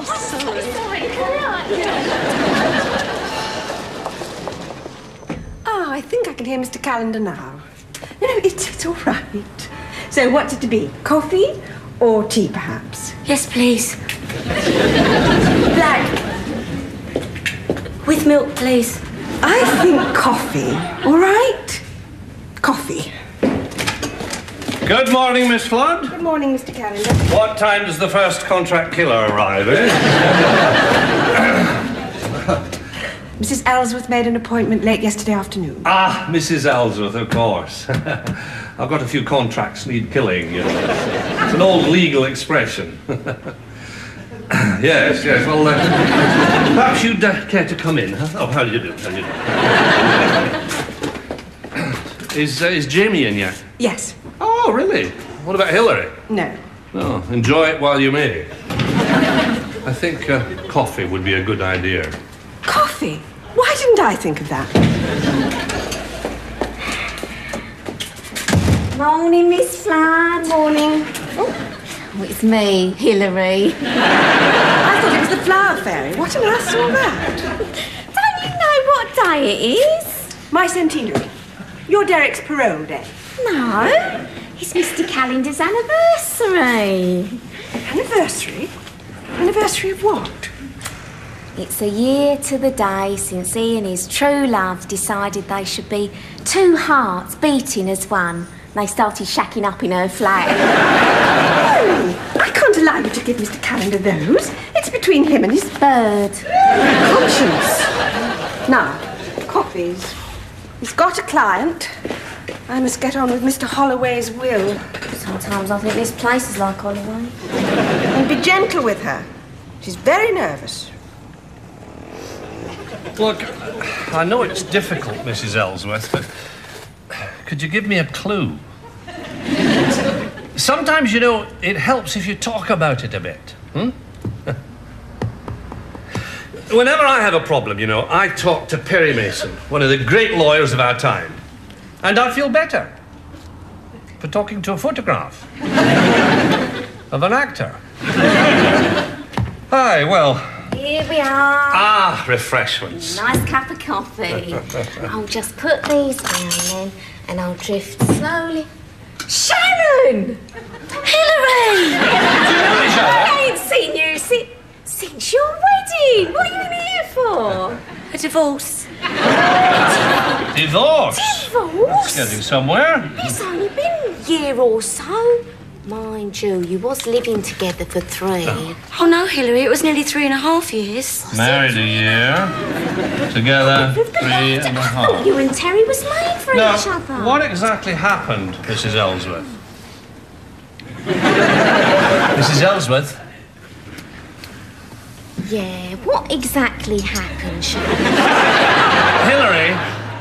Oh, sorry. Oh, I think I can hear Mr. Callender now. No, it's all right. So what's it to be? Coffee or tea, perhaps? Yes, please. Black. With milk, please. I think coffee, all right? Coffee. Good morning, Miss Flood. Good morning, Mr. Callender. What time does the first contract killer arrive, eh? Mrs. Ellsworth made an appointment late yesterday afternoon. Ah, Mrs. Ellsworth, of course. I've got a few contracts need killing, you know. It's an old legal expression. Yes, well, perhaps you'd care to come in, huh? Oh, how do you do? Is Jamie in yet? Yes. Oh, really? What about Hillary? No. Oh, enjoy it while you may. I think coffee would be a good idea. Coffee? Why didn't I think of that? Morning, Miss Flood. Morning. Oh, it's me, Hillary. I thought it was the flower fairy. What on earth's all that? Don't you know what day it is? My centenary. You're Derek's parole day. No, it's Mr. Callender's anniversary. Anniversary? Anniversary of what? It's a year to the day since he and his true love decided they should be two hearts beating as one. They started shacking up in her flat. Oh, I can't allow you to give Mr. Callender those. It's between him and his Bird. conscience. Now, coffees. He's got a client. I must get on with Mr. Holloway's will. Sometimes I think this place is like Holloway. And be gentle with her. She's very nervous. Look, I know it's difficult, Mrs. Ellsworth, but could you give me a clue? Sometimes, you know, it helps if you talk about it a bit. Whenever I have a problem, you know, I talk to Perry Mason, one of the great lawyers of our time. And I feel better for talking to a photograph of an actor. Hi, well... Here we are. Ah, refreshments. Nice cup of coffee. I'll just put these down then, and I'll drift slowly. Sharon! Hillary! I ain't seen you since your wedding. What are you in here for? A divorce. Divorce? Divorce? It's getting somewhere. It's only been a year or so. Mind you was living together for 3. Oh, no, Hillary, it was nearly 3.5 years. Married a year. Together 3.5. You and Terry was made for each other. What exactly happened, Mrs. Ellsworth? Mrs. Ellsworth? Yeah, what exactly happened, Sharon? Hillary?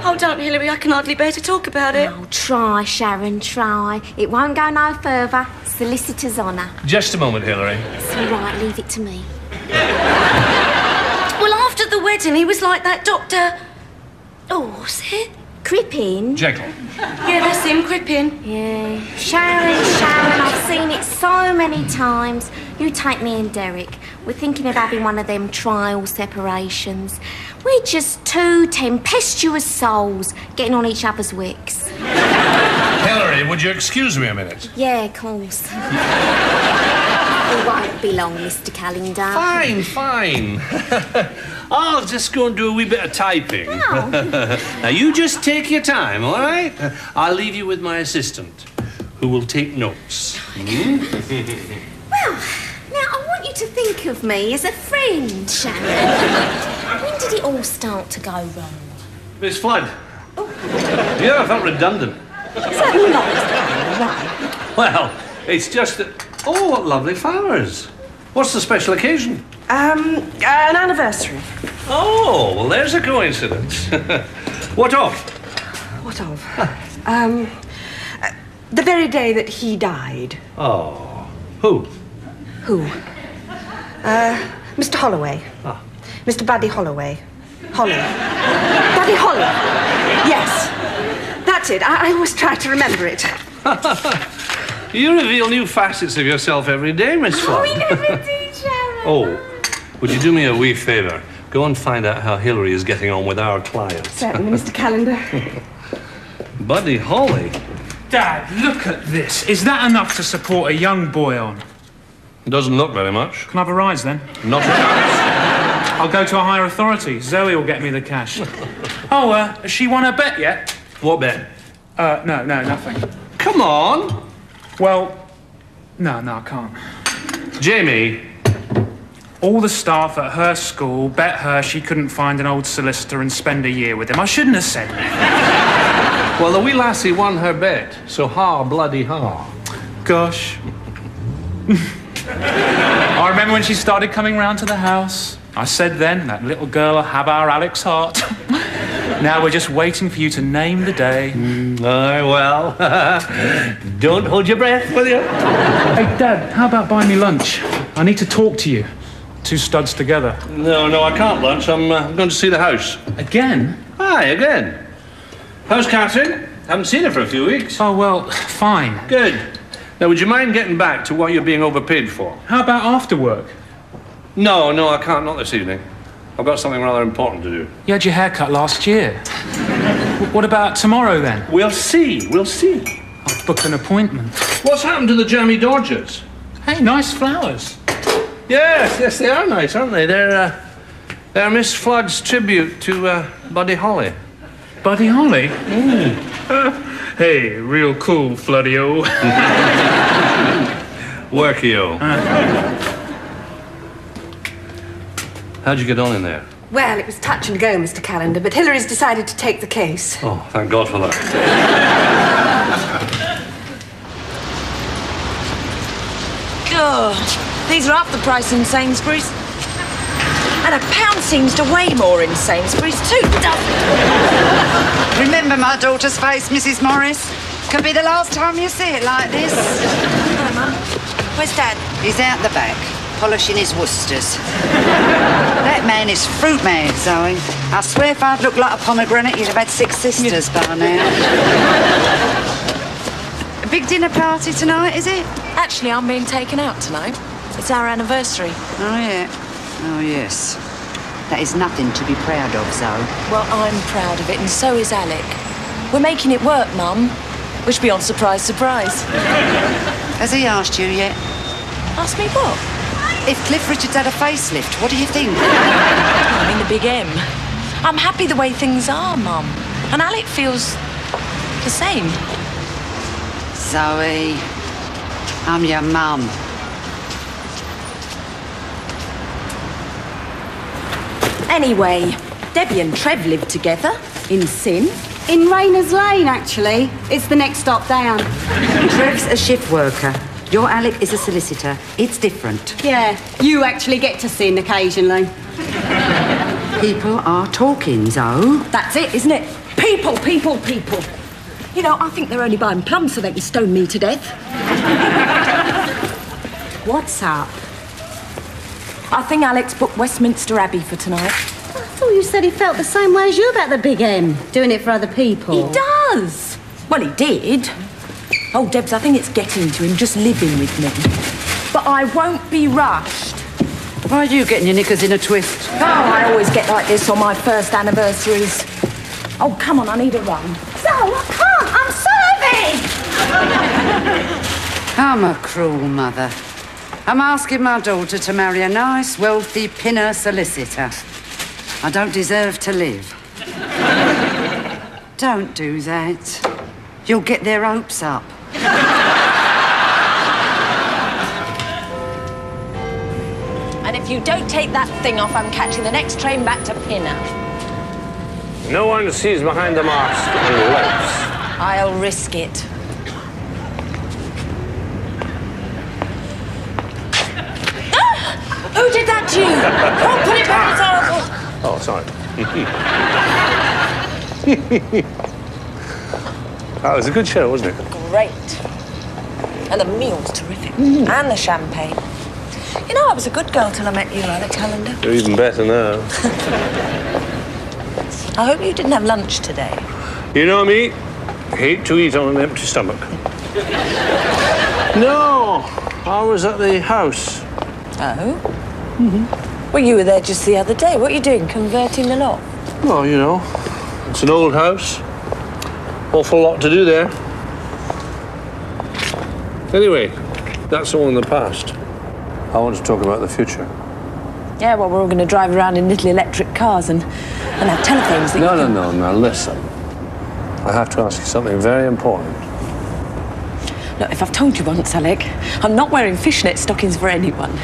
Oh, don't, Hillary, I can hardly bear to talk about it. Oh, try, Sharon, try. It won't go no further. Solicitor's honour. Just a moment, Hillary. It's all right, leave it to me. Well, after the wedding, he was like that Dr... Oh, what's it? Crippin? Jekyll. Yeah, that's him, Crippin. Yeah. Sharon, I've seen it so many times. You take me and Derek. We're thinking of having one of them trial separations. We're just two tempestuous souls getting on each other's wicks. Hillary, would you excuse me a minute? Yeah, of course. It won't be long, Mr. Callender. Fine. I'll just go and do a wee bit of typing. Oh. Now, you just take your time, all right? I'll leave you with my assistant, who will take notes. Well, now I want you to think of me as a friend, Sharon. When did it all start to go wrong? Miss Flood. Oh. Yeah, I felt redundant. Certainly not, Mr. Callender. Why? Well, it's just that... Oh, what lovely flowers. What's the special occasion? An anniversary. Oh, well, there's a coincidence. What of? What of? The very day that he died. Oh, who? Who? Mr. Holloway. Ah. Mr. Buddy Holloway. Holly. Buddy Holly. Yes. That's it. I always try to remember it. You reveal new facets of yourself every day, Miss Flood. Oh, we never do, Sharon. Oh, Would you do me a wee favour? Go and find out how Hilary is getting on with our client. Certainly, Mr. Calendar. Buddy Holly? Dad, look at this. Is that enough to support a young boy on? Doesn't look very much. Can I have a rise then? Not a chance. I'll go to a higher authority. Zoe will get me the cash. Oh, has she won her bet yet? What bet? No, nothing. Come on. Well, no, I can't. Jamie. All the staff at her school bet her she couldn't find an old solicitor and spend a year with him. I shouldn't have said that. Well, the wee lassie won her bet, so ha, bloody ha. Gosh. I remember when she started coming round to the house. I said then, that little girl will have our Alec's heart. Now we're just waiting for you to name the day. Aye, well, don't hold your breath, will you? Hey, Dad, how about buying me lunch? I need to talk to you. Two studs together. No, I can't lunch. I'm going to see the house. Again? Aye, again. How's Catherine? Haven't seen her for a few weeks. Oh, well, fine. Good. Now, would you mind getting back to what you're being overpaid for? How about after work? No, I can't. Not this evening. I've got something rather important to do. You had your hair cut last year. What about tomorrow, then? We'll see. I'll book an appointment. What's happened to the jammy Dodgers? Hey, nice flowers. Yes, they are nice, aren't they? They're Miss Flood's tribute to Buddy Holly. Buddy Holly? Hey, real cool, Floody-o. Worky-o. How'd you get on in there? Well, it was touch and go, Mr. Calendar, but Hilary's decided to take the case. Oh, thank God for that. God, these are half the price in Sainsbury's. And £1 seems to weigh more in Sainsbury's too, doesn't it? Remember my daughter's face, Mrs. Morris? Could be the last time you see it like this. Hello, Mum. Where's Dad? He's out the back, polishing his Worcesters. That man is fruit mad, Zoe. I swear if I'd looked like a pomegranate, you'd have had 6 sisters by now. A big dinner party tonight, is it? Actually, I'm being taken out tonight. It's our anniversary. Oh, yeah. Oh, yes. That is nothing to be proud of, Zoe. Well, I'm proud of it, and so is Alec. We're making it work, Mum. Which beyond surprise, surprise. Has he asked you yet? Ask me what? If Cliff Richards had a facelift, what do you think? I mean, the big M. I'm happy the way things are, Mum. And Alec feels the same. Zoe, I'm your mum. Anyway, Debbie and Trev live together in sin. In Rayner's Lane, actually. It's the next stop down. Trev's a shift worker. Your Alec is a solicitor. It's different. Yeah, you actually get to sin occasionally. People are talking, Zoe. That's it, isn't it? People. You know, I think they're only buying plums so they can stone me to death. What's up? I think Alec's booked Westminster Abbey for tonight. I thought you said he felt the same way as you about the big M, doing it for other people. He does. Well, he did. Oh, Debs, I think it's getting to him, just living with me. But I won't be rushed. Why are you getting your knickers in a twist? Oh, I always get like this on my first anniversaries. Oh, come on, I need a run. So, I can't, I'm serving! I'm a cruel mother. I'm asking my daughter to marry a nice, wealthy pinner solicitor. I don't deserve to live. Don't do that. You'll get their hopes up. And if you don't take that thing off, I'm catching the next train back to Pinner. No one sees behind the mask and lips. I'll risk it. Who did that to you? Oh, put it back, it's horrible. Oh, sorry. That was a good show, wasn't it? Great. And the meal's terrific. And the champagne. You know, I was a good girl till I met you, Alec Calendar. You're even better now. I hope you didn't have lunch today. You know me, hate to eat on an empty stomach. No, I was at the house. Oh? Well, you were there just the other day. What are you doing, converting the lot? Well, you know, it's an old house. Awful lot to do there. Anyway, that's all in the past. I want to talk about the future. Yeah, well, we're all going to drive around in little electric cars and have telephones that No, listen. I have to ask you something very important. Look, if I've told you once, Alec, I'm not wearing fishnet stockings for anyone.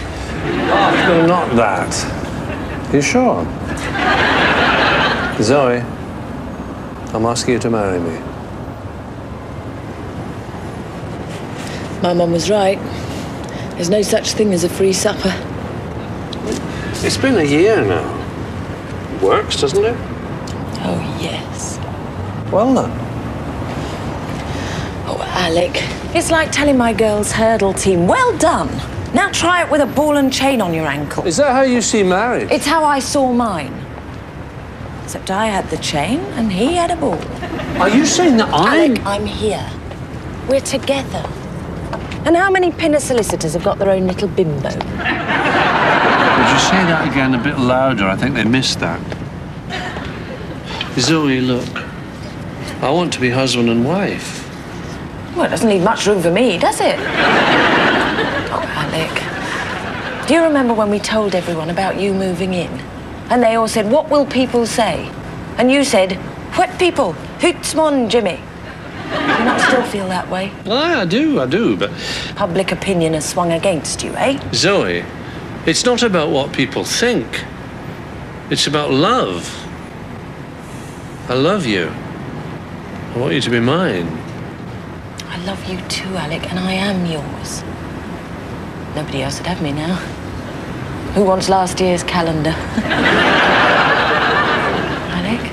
No, not that. You sure? Zoe, I'm asking you to marry me. My mum was right. There's no such thing as a free supper. It's been a year now. Works, doesn't it? Oh, yes. Well done. Oh, Alec, it's like telling my girls' hurdle team, well done. Now try it with a ball and chain on your ankle. Is that how you see marriage? It's how I saw mine. Except I had the chain and he had a ball. Are you saying that Alec, I'm here. We're together. And how many pinner solicitors have got their own little bimbo? Would you say that again a bit louder? I think they missed that. Zoe, look. I want to be husband and wife. Well, it doesn't leave much room for me, does it? Oh, Alec. Do you remember when we told everyone about you moving in? And they all said, what will people say? And you said, what people? Hoots mon, Jimmy. Do you not still feel that way? I do, but... Public opinion has swung against you, eh? Zoe, it's not about what people think. It's about love. I love you. I want you to be mine. I love you too, Alec, and I am yours. Nobody else would have me now. Who wants last year's calendar? Alec?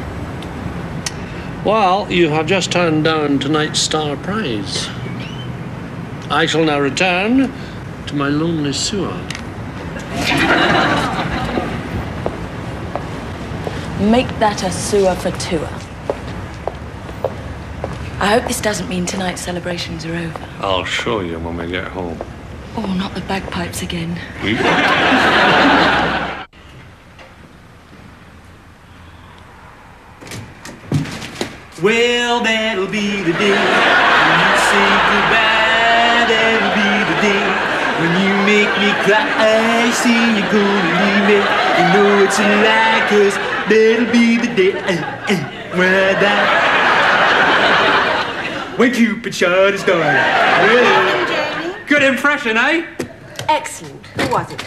Well, you have just turned down tonight's star prize. I shall now return to my lonely sewer. Make that a sewer for tour. I hope this doesn't mean tonight's celebrations are over. I'll show you when we get home. Oh, not the bagpipes again. Well, that'll be the day when you say goodbye. That'll be the day when you make me cry. Say you're gonna leave me. You know it's a lie, 'cause that'll be the day when I die. When Cupid shot his star. Well, Jamie. good impression, eh? Excellent. Who was it?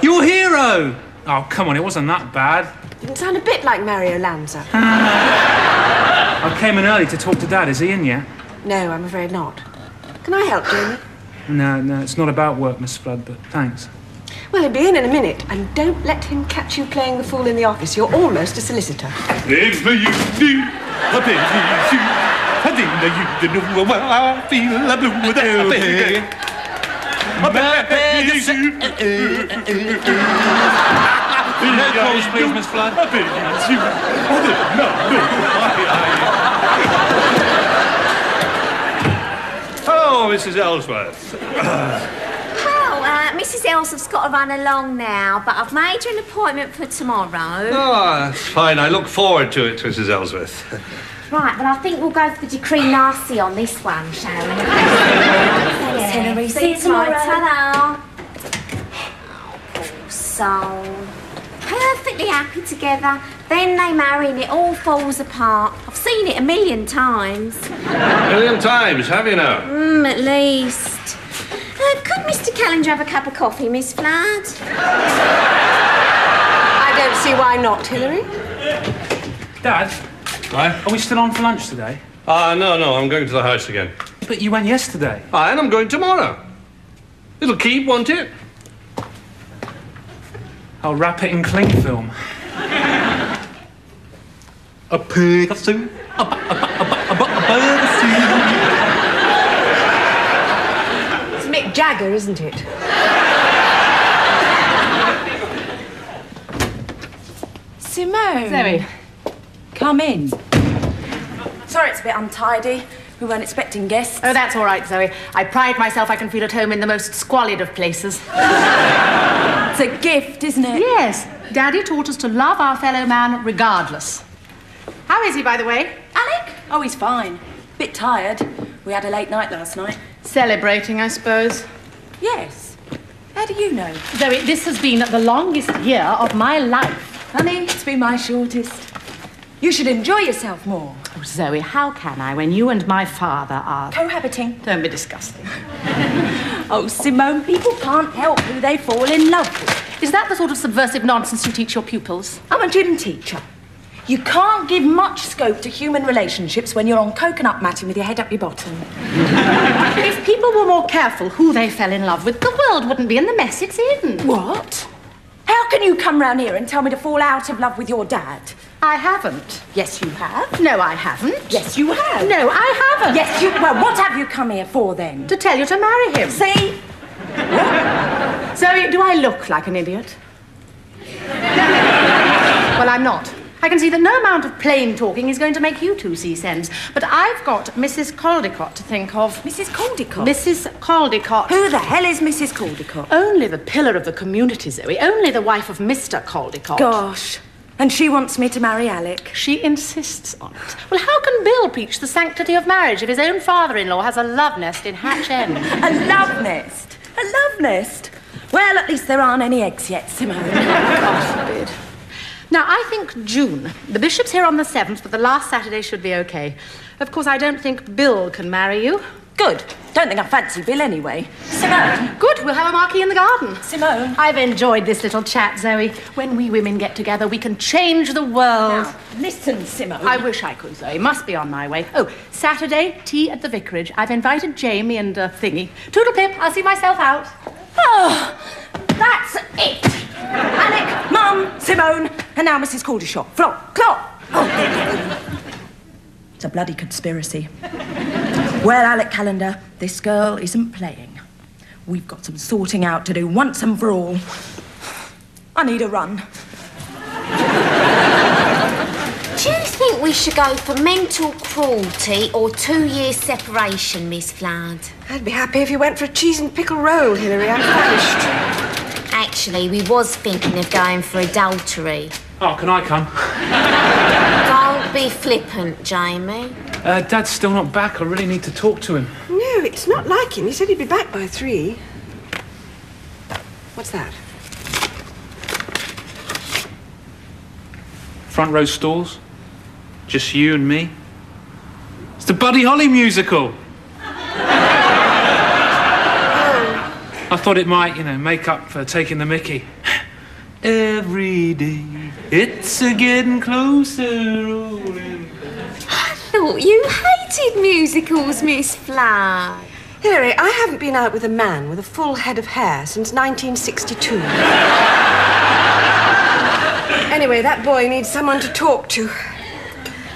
Your hero. Oh, come on, it wasn't that bad. Didn't sound a bit like Mario Lanza. I came in early to talk to Dad. Is he in yet? No, I'm afraid not. Can I help, Jamie? No, it's not about work, Miss Flood, but thanks. Well, he'll be in a minute, and don't let him catch you playing the fool in the office. You're almost a solicitor. No calls, please, Miss Flood. Hello, Mrs. Ellsworth. Well, Mrs. Ellsworth's got to run along now, but I've made her an appointment for tomorrow. Oh, that's fine. I look forward to it, Mrs. Ellsworth. Right, well, I think we'll go for the decree nasty on this one, shall we? Thanks, Hilary. See you tomorrow. Ta-da. Oh, poor soul. Perfectly happy together. Then they marry and it all falls apart. I've seen it a million times. A million times, have you now? At least. Could Mr. Calendar have a cup of coffee, Miss Flood? I don't see why not, Hilary. Dad, Right? are we still on for lunch today? No, I'm going to the house again. But you went yesterday. And I'm going tomorrow. It'll keep, won't it? I'll wrap it in cling film. A pig of soup. A bird of soup. It's Mick Jagger, isn't it? Simone. Zoe. Come in. Sorry it's a bit untidy. We weren't expecting guests. Oh, that's all right, Zoe. I pride myself I can feel at home in the most squalid of places. It's a gift, isn't it? Yes. Daddy taught us to love our fellow man regardless. How is he, by the way? Alec? Oh, he's fine. Bit tired. We had a late night last night. Celebrating, I suppose. Yes. How do you know? Zoe, this has been the longest year of my life. Honey, it's been my shortest. You should enjoy yourself more. Oh, Zoe, how can I when you and my father are... Cohabiting. Don't be disgusting. Oh, Simone, people can't help who they fall in love with. Is that the sort of subversive nonsense you teach your pupils? I'm a gym teacher. You can't give much scope to human relationships when you're on coconut matting with your head up your bottom. If people were more careful who they fell in love with, the world wouldn't be in the mess it's in. What? How can you come round here and tell me to fall out of love with your dad? I haven't. Yes, you have. No, I haven't. Yes, you have. No, I haven't. Yes, you... Well, what have you come here for, then? To tell you to marry him. See? Zoe, do I look like an idiot? Well, I'm not. I can see that no amount of plain talking is going to make you two see sense. But I've got Mrs. Caldecott to think of. Mrs. Caldecott? Mrs. Caldecott. Who the hell is Mrs. Caldecott? Only the pillar of the community, Zoe. Only the wife of Mr. Caldecott. Gosh. And she wants me to marry Alec? She insists on it. Well, how can Bill preach the sanctity of marriage if his own father-in-law has a love nest in Hatch End? A love nest? A love nest? Well, at least there aren't any eggs yet, Simone. God forbid. Now, I think June. The bishop's here on the 7th, but the last Saturday should be okay. Of course, I don't think Bill can marry you. Good. Don't think I fancy Bill anyway. Simone. Good, we'll have a marquee in the garden. Simone. I've enjoyed this little chat, Zoe. When we women get together, we can change the world. Now, listen, Simone. I wish I could, Zoe. Must be on my way. Oh, Saturday, tea at the vicarage. I've invited Jamie and Thingy. Toodle pip, I'll see myself out. Oh, that's it. Alec, Mum, Simone, and now Mrs. Caldecott. Flop, clop. Oh. It's a bloody conspiracy. Well, Alec Callender, this girl isn't playing. We've got some sorting out to do once and for all. I need a run. Do you think we should go for mental cruelty or 2 years separation, Miss Flood? I'd be happy if you went for a cheese and pickle roll, Hilary. I'm famished. Actually, we was thinking of going for adultery. Oh, can I come? Don't be flippant, Jamie. Dad's still not back. I really need to talk to him. No, it's not like him. He said he'd be back by 3. What's that? Front row stalls. Just you and me. It's the Buddy Holly musical. I thought it might, make up for taking the mickey. Every day, it's a getting closer. I thought you hated musicals, Miss Flood. Hilary, I haven't been out with a man with a full head of hair since 1962. Anyway, that boy needs someone to talk to.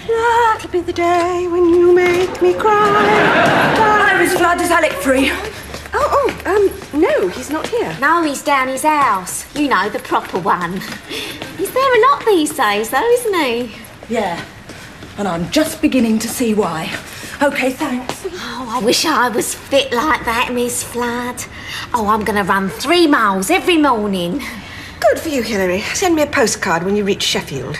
That'll be the day when you make me cry. Miss Flood, is Alec free? No, he's not here. No, he's down his house. You know, the proper one. He's there a lot these days, though, isn't he? Yeah. And I'm just beginning to see why. OK, thanks. Oh, I wish I was fit like that, Miss Flood. Oh, I'm going to run 3 miles every morning. Good for you, Hilary. Send me a postcard when you reach Sheffield.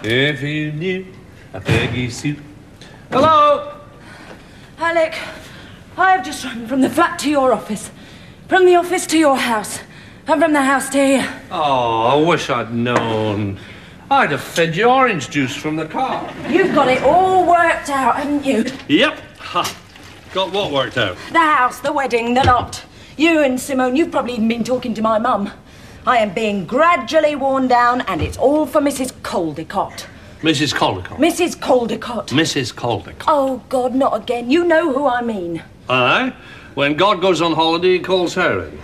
If you knew a Peggy Sue. Hello? Alec, I have just run from the flat to your office, from the office to your house, and from the house to here. Oh, I wish I'd known. I'd have fed you orange juice from the car. You've got it all worked out, haven't you? Yep. Ha. Got what worked out? The house, the wedding, the lot. You and Simone, you've probably even been talking to my mum. I am being gradually worn down, and it's all for Mrs. Caldecott. Mrs. Caldecott. Mrs. Caldecott. Mrs. Caldecott. Oh, God, not again. You know who I mean. Aye. When God goes on holiday, he calls her in.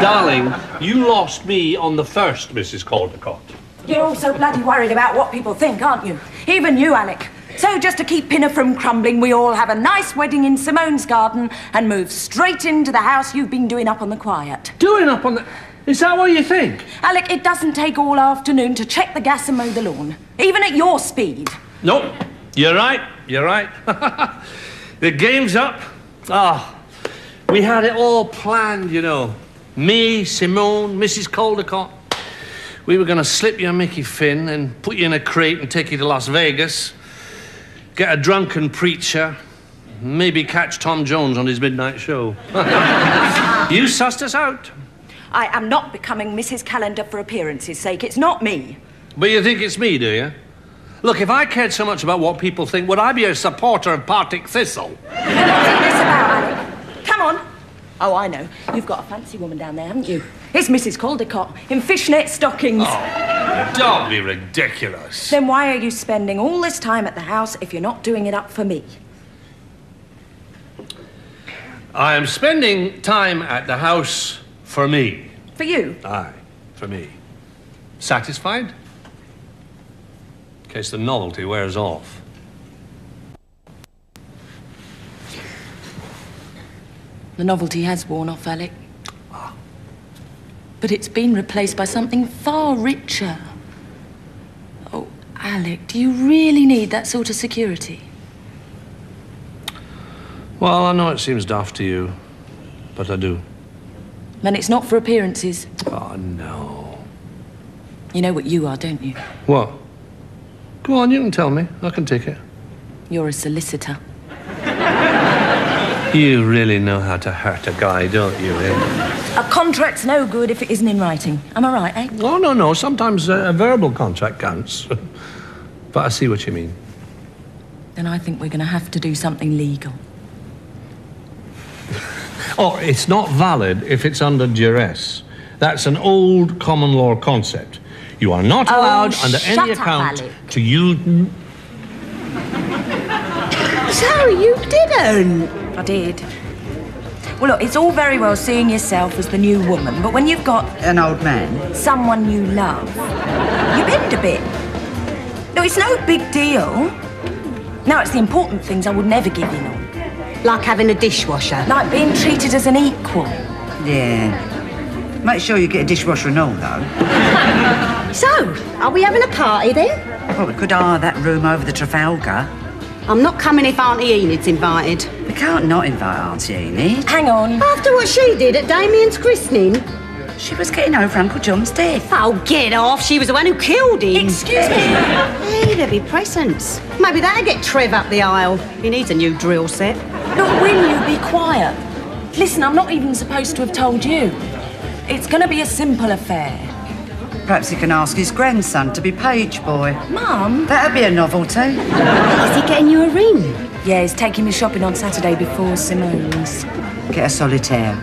Darling, you lost me on the first Mrs. Caldecott. You're all so bloody worried about what people think, aren't you? Even you, Alec. So just to keep Pinner from crumbling, we all have a nice wedding in Simone's garden and move straight into the house you've been doing up on the quiet. Doing up on the... Is that what you think? Alec, it doesn't take all afternoon to check the gas and mow the lawn, even at your speed. Nope. You're right. You're right. The game's up. We had it all planned, you know. Me, Simone, Mrs. Caldecott. We were going to slip you a Mickey Finn and put you in a crate and take you to Las Vegas, get a drunken preacher, maybe catch Tom Jones on his midnight show. You sussed us out. I am not becoming Mrs. Calendar for appearance's sake. It's not me. But you think it's me, do you? Look, if I cared so much about what people think, would I be a supporter of Partick Thistle? What's this about, Alec? Come on. Oh, I know. You've got a fancy woman down there, haven't you? It's Mrs. Caldecott in fishnet stockings. Oh, don't be ridiculous. Then why are you spending all this time at the house if you're not doing it up for me? I am spending time at the house for me. For you? Aye, for me. Satisfied? In case the novelty wears off. The novelty has worn off, Alec. But it's been replaced by something far richer. Oh, Alec, do you really need that sort of security? Well, I know it seems daft to you, but I do. And it's not for appearances. Oh, no. You know what you are, don't you? What? Go on, you can tell me. I can take it. You're a solicitor. You really know how to hurt a guy, don't you, eh? A contract's no good if it isn't in writing. Am I right, eh? Oh, no. Sometimes a verbal contract counts. But I see what you mean. Then I think we're going to have to do something legal. Oh, it's not valid if it's under duress. That's an old common law concept. You are not allowed under any account to use... So, you didn't? I did. Well, look, it's all very well seeing yourself as the new woman, but when you've got... An old man? Someone you love, you bend a bit. No, it's no big deal. Now, it's the important things I would never give in on. Like having a dishwasher? Like being treated as an equal. Yeah. Make sure you get a dishwasher and all, though. So, are we having a party then? Well, we could hire that room over the Trafalgar. I'm not coming if Auntie Enid's invited. We can't not invite Auntie Enid. Hang on. After what she did at Damien's christening? She was getting over Uncle John's death. Oh, get off. She was the one who killed him. Excuse me. Hey, there'll be presents. Maybe that'll get Trev up the aisle. He needs a new drill set. Look, will you be quiet? Listen, I'm not even supposed to have told you. It's going to be a simple affair. Perhaps he can ask his grandson to be page boy. Mum? That'd be a novelty. Is he getting you a ring? Yeah, he's taking me shopping on Saturday before Simone's. Get a solitaire.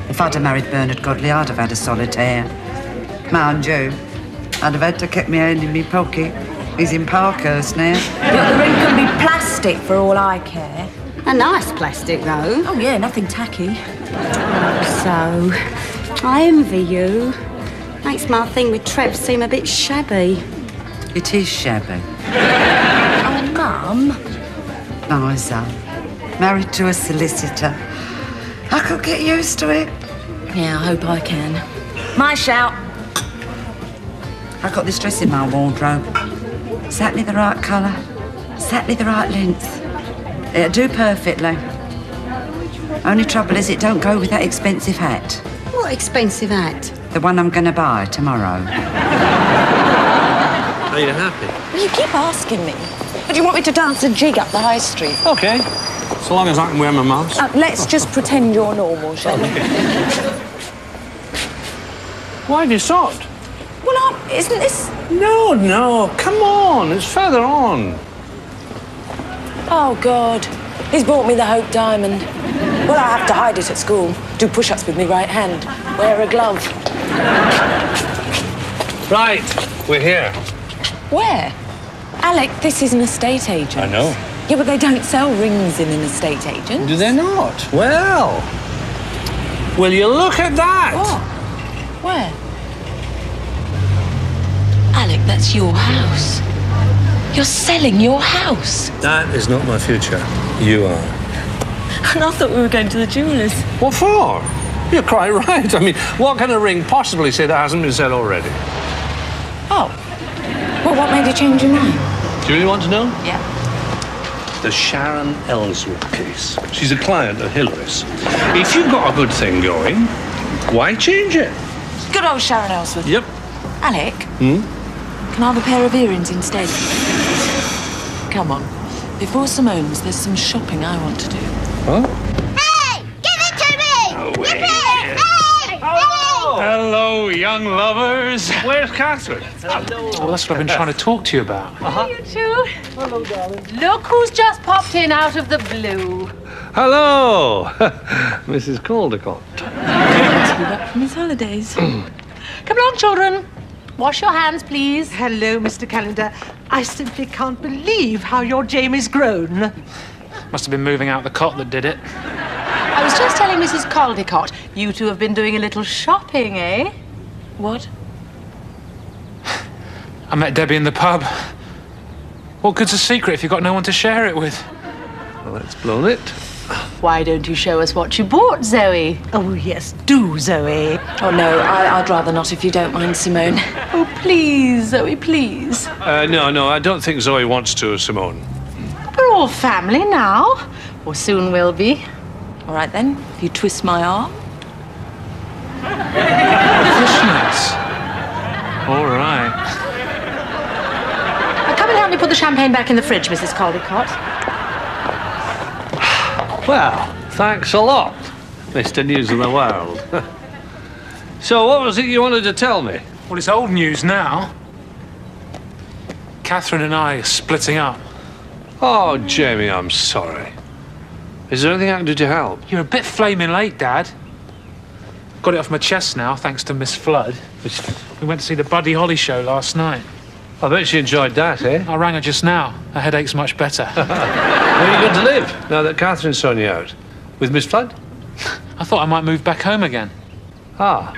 If I'd have married Bernard Godley, I'd have had a solitaire. Mind you, I'd have had to keep my hand in my pocket. He's in Parkhurst now. Look, the ring can be plastic for all I care. A nice plastic, though. Oh, yeah, nothing tacky. So, I envy you. Makes my thing with Trev seem a bit shabby. It is shabby. Oh, Mum. Liza, married to a solicitor. I could get used to it. Yeah, I hope I can. My shout. I've got this dress in my wardrobe. Exactly the right colour. Exactly the right length. It'll do perfectly. Only trouble is it don't go with that expensive hat. What expensive hat? The one I'm going to buy tomorrow. Are you happy? Well, you keep asking me. But do you want me to dance a jig up the high street? Okay. So long as I can wear my mask. Let's just pretend you're normal, shall we? Why have you stopped? Well, isn't this... No. Come on. It's further on. Oh, God. He's bought me the Hope Diamond. Well, I have to hide it at school. Do push-ups with me right hand. Wear a glove. Right. We're here. Where? Alec, this is an estate agent. I know. Yeah, but they don't sell rings in an estate agent. Do they not? Well, will you look at that? What? Where? Alec, that's your house. You're selling your house. That is not my future. You are. And I thought we were going to the jeweller's. What for? You're quite right. I mean, what can a ring possibly say that hasn't been said already? Oh. Well, what made you change your mind? Do you really want to know? Yeah. The Sharon Ellsworth case. She's a client of Hillary's. If you've got a good thing going, why change it? Good old Sharon Ellsworth. Yep. Alec? Hmm? Can I have a pair of earrings instead? Come on. Before Simone's, there's some shopping I want to do. Huh? Hey! Give it to me! Oh, Give wait. it! Hey! Hello, young lovers. Where's Catherine? Well, that's what I've been trying to talk to you about. You two. Hello, darling. Look who's just popped in out of the blue. Hello, Mrs. Caldecott. Must be back from his holidays. Come along, children. Wash your hands, please. Hello, Mr. Calendar. I simply can't believe how your Jamie's grown. Must have been moving out the cot that did it. I was just telling Mrs. Caldecott, you two have been doing a little shopping, eh? What? I met Debbie in the pub. What good's a secret if you've got no one to share it with? Well, let's blown it. Why don't you show us what you bought, Zoe? Oh, yes, do, Zoe. Oh, no, I'd rather not if you don't mind, Simone. Oh, please, Zoe, please. No, I don't think Zoe wants to, Simone. We're all family now. Or soon will be. All right, then. If you twist my arm. Fishnets. All right. Now, come and help me put the champagne back in the fridge, Mrs. Caldecott. Well, thanks a lot, Mr. News of the World. So, what was it you wanted to tell me? Well, it's old news now. Catherine and I are splitting up. Oh, Jamie, I'm sorry. Is there anything I can do to help? You're a bit flaming late, Dad. Got it off my chest now, thanks to Miss Flood. We went to see the Buddy Holly show last night. I bet she enjoyed that, eh? I rang her just now. Her headache's much better. Where are you going to live, now that Catherine's thrown you out? With Miss Flood? I thought I might move back home again. Ah.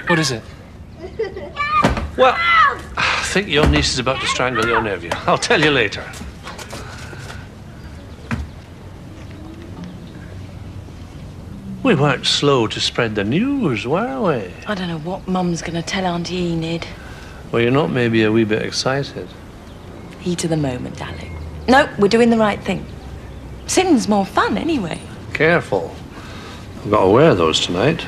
What is it? Well, I think your niece is about to strangle your nephew. I'll tell you later. We weren't slow to spread the news, were we? I don't know what Mum's going to tell Auntie Enid. Well, you're not maybe a wee bit excited. Heat of the moment, Alec. No, we're doing the right thing. Sin's more fun, anyway. Careful. I've got to wear those tonight.